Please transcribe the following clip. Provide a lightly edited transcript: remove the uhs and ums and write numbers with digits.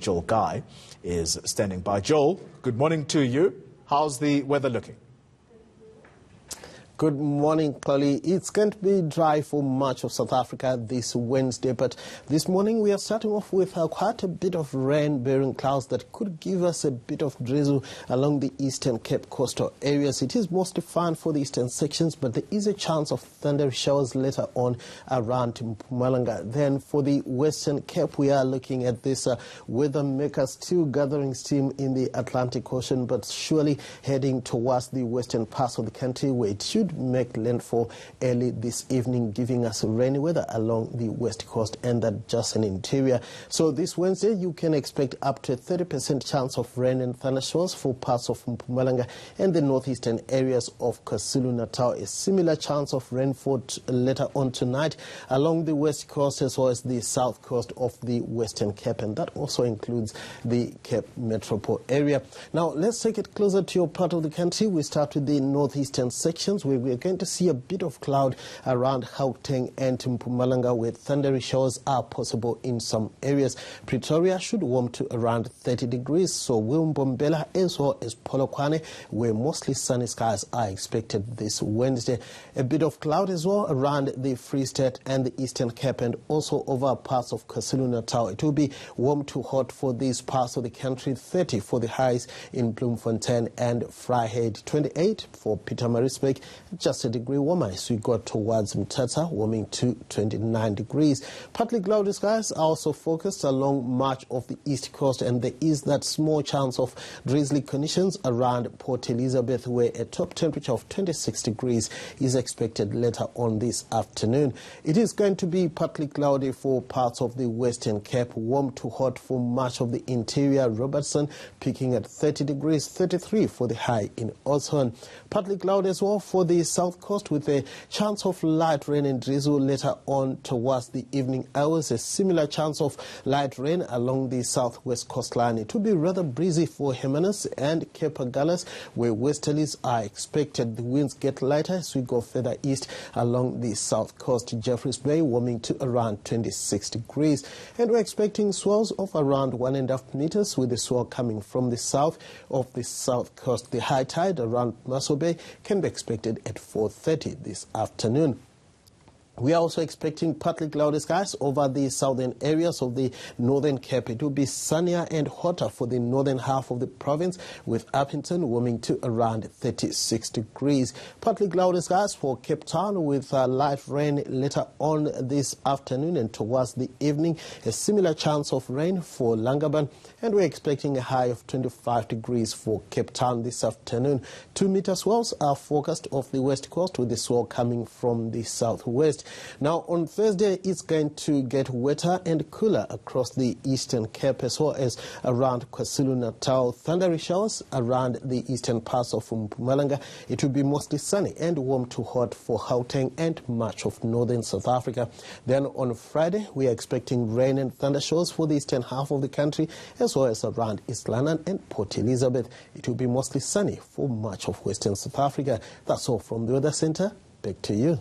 Joel Guy is standing by. Joel, good morning to you. How's the weather looking? Good morning, Chloe. It's going to be dry for much of South Africa this Wednesday, but this morning we are starting off with quite a bit of rain-bearing clouds that could give us a bit of drizzle along the Eastern Cape coastal areas. It is mostly fine for the eastern sections, but there is a chance of thundery showers later on around Mpumalanga. Then for the Western Cape, we are looking at this weather maker still gathering steam in the Atlantic Ocean, but surely heading towards the western parts of the country where it should make landfall early this evening, giving us rainy weather along the west coast and the adjacent interior. So this Wednesday, you can expect up to a 30% chance of rain and thunderstorms for parts of Mpumalanga and the northeastern areas of KwaZulu-Natal. A similar chance of rainfall later on tonight along the west coast as well as the south coast of the Western Cape, and that also includes the Cape Metropole area. Now, let's take it closer to your part of the country. We start with the northeastern sections where we are going to see a bit of cloud around Gauteng and Mpumalanga, where thundery showers are possible in some areas. Pretoria should warm to around 30 degrees, so Mbombela as well as Polokwane, where mostly sunny skies are expected this Wednesday. A bit of cloud as well around the Free State and the Eastern Cape and also over parts of KwaZulu-Natal. It will be warm to hot for these parts of the country, 30 for the highs in Bloemfontein and Vryheid, 28 for Pietermaritzburg, just a degree warmer as we go towards Mthatha, warming to 29 degrees. Partly cloudy skies are also focused along much of the east coast, and there is that small chance of drizzly conditions around Port Elizabeth, where a top temperature of 26 degrees is expected later on this afternoon. It is going to be partly cloudy for parts of the Western Cape, warm to hot for much of the interior. Robertson peaking at 30 degrees, 33 for the high in Oudtshoorn. Partly cloudy as well for the south coast with a chance of light rain and drizzle later on towards the evening hours. A similar chance of light rain along the southwest coastline. It will be rather breezy for Hermanus and Cape Agulhas, where westerlies are expected. The winds get lighter as we go further east along the south coast. Jeffreys Bay warming to around 26 degrees. And we're expecting swells of around 1.5 meters, with the swell coming from the south of the south coast. The high tide around Maso Bay can be expected at 4:30 this afternoon. We are also expecting partly cloudy skies over the southern areas of the Northern Cape. It will be sunnier and hotter for the northern half of the province, with Appington warming to around 36 degrees. Partly cloudy skies for Cape Town with light rain later on this afternoon and towards the evening. A similar chance of rain for Langaban, and we're expecting a high of 25 degrees for Cape Town this afternoon. 2-meter swells are forecast off the west coast, with the swell coming from the southwest. Now, on Thursday, it's going to get wetter and cooler across the Eastern Cape as well as around KwaZulu-Natal. Thundery showers around the eastern parts of Mpumalanga. It will be mostly sunny and warm to hot for Gauteng and much of northern South Africa. Then on Friday, we are expecting rain and thunder showers for the eastern half of the country as well as around East London and Port Elizabeth. It will be mostly sunny for much of western South Africa. That's all from the Weather Center. Back to you.